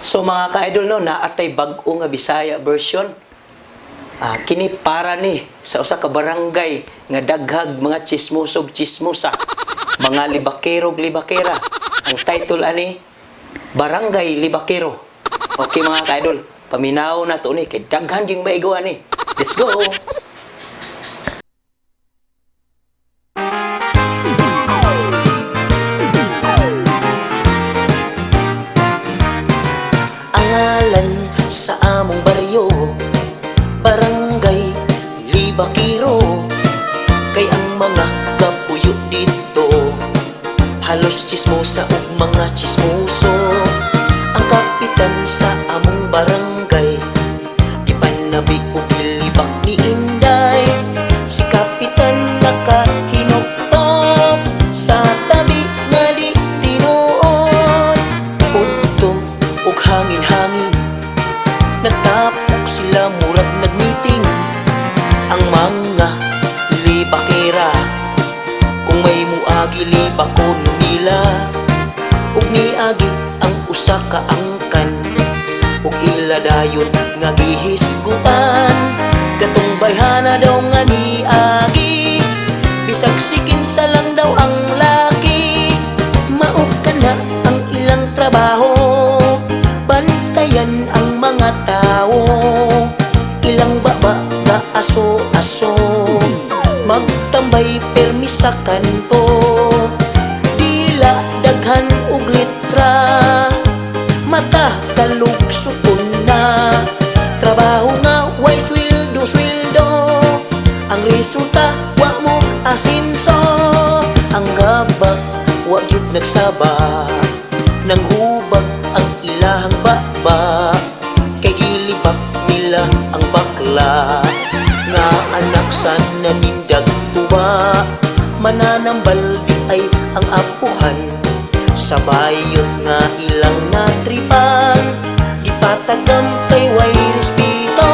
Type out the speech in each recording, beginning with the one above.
So mga ka-idol no, naatay bag-o nga Bisaya version. Kini para ni sa usa ka barangay nga daghag mga chismosog chismosa, mga libakero libakera. Ang title ani Barangay Libakero. Okay mga ka-idol, paminaw na to ni kay daghan ging maigaw ni. Let's go. Angalan sa among baryo, Barangay Libakero. Kay ang mga kapuyo dito halos chismosa ug mga chismoso. Ang kapitan sa among barangay ipanabi ug gilibak ni Inday. Si kapitan nakahinuktok sa tabi nga di tinuod. Udto ug hangin-hangin nagtapok sila murag nagmeeting. Ang mga libakera kung may muagi libakon nila, ug niagi ang usa ka angkan ug ila dayon nga gihisgutan. Katong bayhana daw nga niagi, bisag sikin sa lang daw ang laki. Mao kana ang ilang trabaho, bantayan ang mga tao. Ilang baba nga aso-aso, magtambay permi sa kanto. Dila daghan ug litra, mata kalugsuton na. Trabaho nga way sweldo, ang resulta wa mo asinso. Ang gabak wa gyud nagsaba, nang hubag ang ilahang baba. Kay gilibak nila ang bakla nga anak sa nanindag tuba. Mananambal di ay ang apuhan, sa bayot nga ilang natripan. Ipatagam kay way respeto,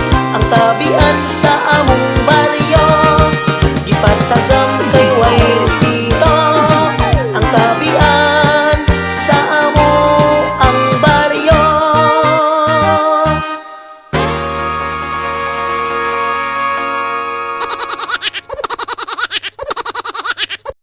ang tabian sa among